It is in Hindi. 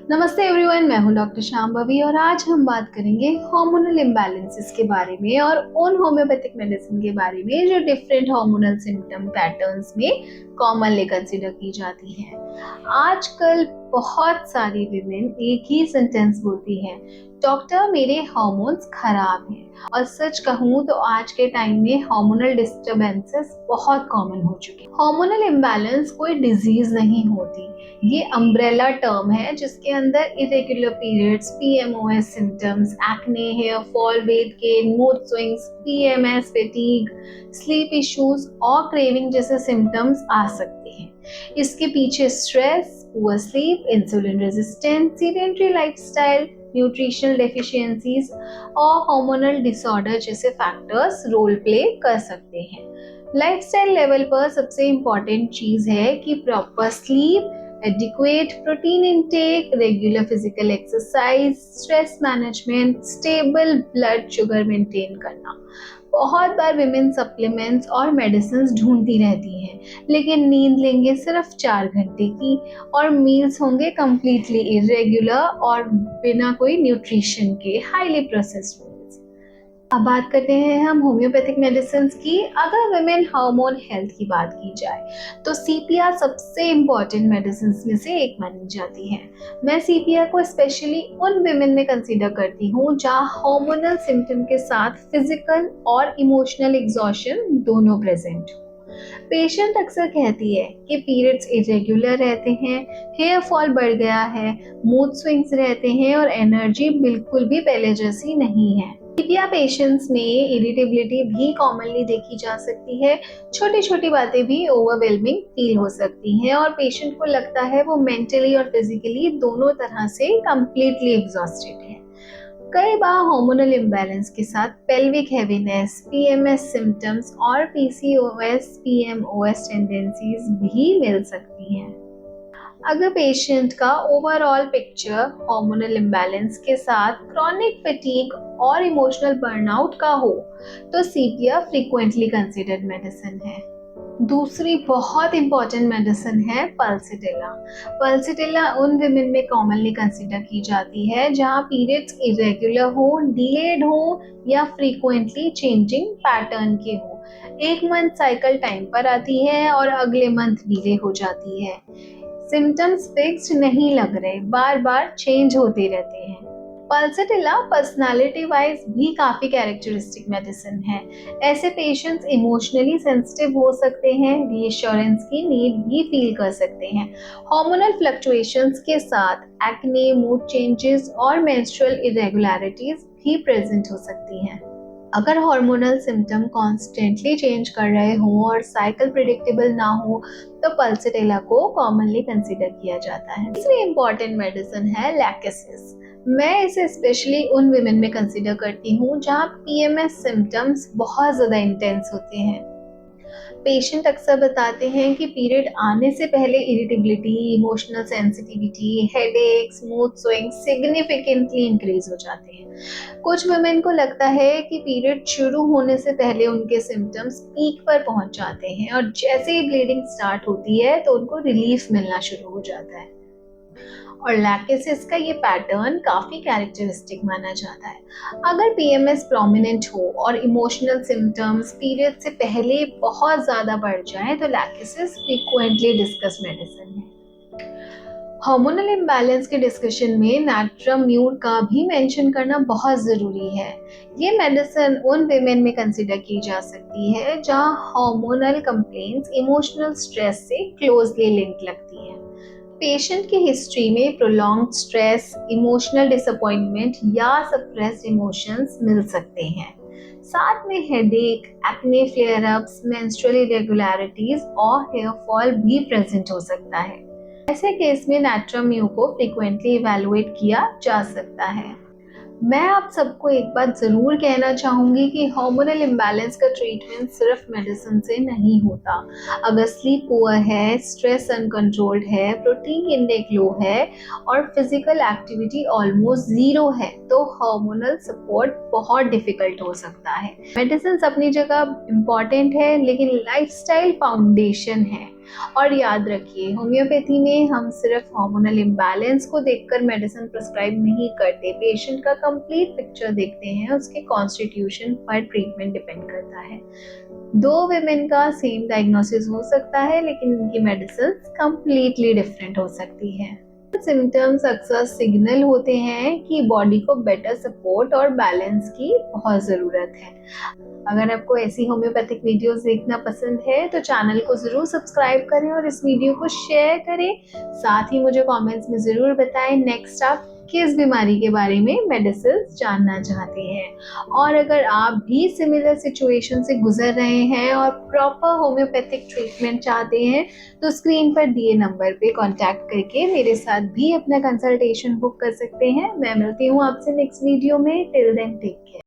नमस्ते एवरीवन, मैं हूं डॉक्टर शांभवी और आज हम बात करेंगे हार्मोनल इम्बैलेंसेस के बारे में और उन होम्योपैथिक मेडिसिन के बारे में जो डिफरेंट हार्मोनल सिम्टम पैटर्न्स में कॉमनली कंसीडर की जाती हैं। आजकल बहुत सारी विमेन एक ही सेंटेंस बोलती हैं, डॉक्टर मेरे हार्मोन्स खराब हैं। और सच कहूँ तो आज के टाइम में हार्मोनल डिस्टर्बेंसेस बहुत कॉमन हो चुके हैं। हार्मोनल इम्बैलेंस कोई डिजीज नहीं होती, ये अम्ब्रेला टर्म है जिसके अंदर irregular periods, PMOS symptoms, acne, hair fall, weight gain, mood swings, PMS, fatigue, sleep issues और क्रेविंग जैसे सिम्टम्स आ सकते हैं। इसके पीछे stress, poor sleep, insulin resistance, sedentary lifestyle, nutritional deficiencies और हार्मोनल डिसऑर्डर जैसे फैक्टर्स रोल प्ले कर सकते हैं। लाइफस्टाइल लेवल पर सबसे इम्पॉर्टेंट चीज है कि proper sleep, adequate protein intake, regular physical exercise, stress management, stable blood sugar maintain करना। बहुत बार विमेन सप्लीमेंट्स और मेडिसिन ढूंढती रहती हैं, लेकिन नींद लेंगे सिर्फ 4 घंटे की और मील्स होंगे कम्प्लीटली इरेगुलर और बिना कोई न्यूट्रिशन के, हाईली प्रोसेस्ड। अब बात करते हैं हम होम्योपैथिक मेडिसिन की। अगर विमेन हार्मोन हेल्थ की बात की जाए तो सीपीआर सबसे इम्पॉर्टेंट मेडिसिन में से एक मानी जाती है। मैं सीपीआर को स्पेशली उन विमेन में कंसीडर करती हूँ जहाँ हार्मोनल सिम्टम के साथ फिजिकल और इमोशनल एग्जॉशन दोनों प्रेजेंट हो। पेशेंट अक्सर कहती है कि पीरियड्स इरेगुलर रहते हैं, हेयर फॉल बढ़ गया है, मूड स्विंग्स रहते हैं और एनर्जी बिल्कुल भी पहले जैसी नहीं है। पीपीआर पेशेंट्स में इरिटेबिलिटी भी कॉमनली देखी जा सकती है। छोटी छोटी बातें भी ओवरवेलमिंग फील हो सकती हैं और पेशेंट को लगता है वो मेंटली और फिजिकली दोनों तरह से कंप्लीटली एग्जॉस्टेड है। कई बार हार्मोनल इम्बैलेंस के साथ पेल्विक हैवीनेस, पीएमएस सिम्टम्स और पीसीओएस, पीएमओएस टेंडेंसीज भी मिल सकती हैं। अगर पेशेंट का ओवरऑल पिक्चर हार्मोनल इम्बैलेंस के साथ क्रॉनिक फैटीग और इमोशनल बर्नआउट का हो तो सीपीआर फ्रीक्वेंटली कंसीडर्ड मेडिसिन है। दूसरी बहुत इंपॉर्टेंट मेडिसिन है पल्सिटिला। पल्सिटिला उन विमेन में कॉमनली कंसीडर की जाती है जहां पीरियड्स इरेगुलर हो, डिलेड हो या फ्रीक्वेंटली चेंजिंग पैटर्न के हो। एक मंथ साइकिल टाइम पर आती है और अगले मंथ डिले हो जाती है। सिम्टम्स फिक्स्ड नहीं लग रहे, बार बार चेंज होते रहते हैं। पल्सिटिला पर्सनालिटी वाइज भी काफी कैरेक्टरिस्टिक मेडिसिन है। ऐसे पेशेंट्स इमोशनली सेंसिटिव हो सकते हैं, रीअश्योरेंस की नीड भी फील कर सकते हैं। हार्मोनल फ्लक्चुएशंस के साथ एक्ने, मूड चेंजेस और मेंस्ट्रुअल इरेगुलरिटीज भी प्रेजेंट हो सकती हैं। अगर हार्मोनल सिम्टम कॉन्स्टेंटली चेंज कर रहे हों और साइकिल प्रिडिक्टेबल ना हो तो पल्सिटिला को कॉमनली कंसीडर किया जाता है। तीसरी इंपॉर्टेंट मेडिसिन है लैकेसिस। मैं इसे स्पेशली उन विमेन में कंसीडर करती हूँ जहाँ पीएमएस सिम्टम्स बहुत ज़्यादा इंटेंस होते हैं। पेशेंट अक्सर बताते हैं कि पीरियड आने से पहले irritability, emotional sensitivity, headaches, mood swings significantly increase हो जाते हैं। कुछ वुमेन को लगता है कि पीरियड शुरू होने से पहले उनके सिम्टम्स पीक पर पहुंच जाते हैं और जैसे ही ब्लीडिंग स्टार्ट होती है तो उनको रिलीफ मिलना शुरू हो जाता है। और लैकेसिस का ये पैटर्न काफी कैरेक्टरिस्टिक माना जाता है। अगर पीएमएस प्रोमिनेंट हो और इमोशनल सिम्टम्स पीरियड से पहले बहुत ज्यादा बढ़ जाए तो लैकेसिस फ्रीक्वेंटली डिस्कस मेडिसिन है। हार्मोनल इम्बैलेंस के डिस्कशन में नाट्रम म्यूर का भी मेंशन करना बहुत ज़रूरी है। ये मेडिसिन उन विमेन में कंसिडर की जा सकती है जहां हार्मोनल कंप्लेंट्स इमोशनल स्ट्रेस से क्लोजली लिंक लगती है। पेशेंट की हिस्ट्री में प्रोलॉन्ग्ड स्ट्रेस, इमोशनल डिसअपॉइंटमेंट या सप्रेस्ड इमोशंस मिल सकते हैं। साथ में headache, acne flare ups, menstrual irregularities और हेयर फॉल भी प्रेजेंट हो सकता है। ऐसे केस में नाट्रम म्यू को फ्रीक्वेंटली इवैल्यूएट किया जा सकता है। मैं आप सबको एक बात जरूर कहना चाहूंगी कि हार्मोनल इम्बैलेंस का ट्रीटमेंट सिर्फ मेडिसिन से नहीं होता। अगर स्लीप पुअर है, स्ट्रेस अनकंट्रोल्ड है, प्रोटीन इंटेक लो है और फिजिकल एक्टिविटी ऑलमोस्ट जीरो है तो हार्मोनल सपोर्ट बहुत डिफिकल्ट हो सकता है। मेडिसिन अपनी जगह इम्पॉर्टेंट है लेकिन लाइफस्टाइल फाउंडेशन है। और याद रखिए, होम्योपैथी में हम सिर्फ हार्मोनल इम्बैलेंस को देखकर मेडिसिन प्रिस्क्राइब नहीं करते, पेशेंट का कंप्लीट पिक्चर देखते हैं, उसके कॉन्स्टिट्यूशन पर ट्रीटमेंट डिपेंड करता है। दो विमेन का सेम डायग्नोसिस हो सकता है, लेकिन उनकी मेडिसिन कंप्लीटली डिफरेंट हो सकती है। सिम्टम्स अक्सर सिग्नल होते हैं कि बॉडी को बेटर सपोर्ट और बैलेंस की बहुत ज़रूरत है। अगर आपको ऐसी होम्योपैथिक वीडियोस देखना पसंद है तो चैनल को ज़रूर सब्सक्राइब करें और इस वीडियो को शेयर करें। साथ ही मुझे कमेंट्स में ज़रूर बताएं नेक्स्ट आप किस बीमारी के बारे में मेडिसिन जानना चाहते हैं। और अगर आप भी सिमिलर सिचुएशन से गुजर रहे हैं और प्रॉपर होम्योपैथिक ट्रीटमेंट चाहते हैं तो स्क्रीन पर दिए नंबर पे कांटेक्ट करके मेरे साथ भी अपना कंसल्टेशन बुक कर सकते हैं। मैं मिलती हूँ आपसे नेक्स्ट वीडियो में। Till then take care.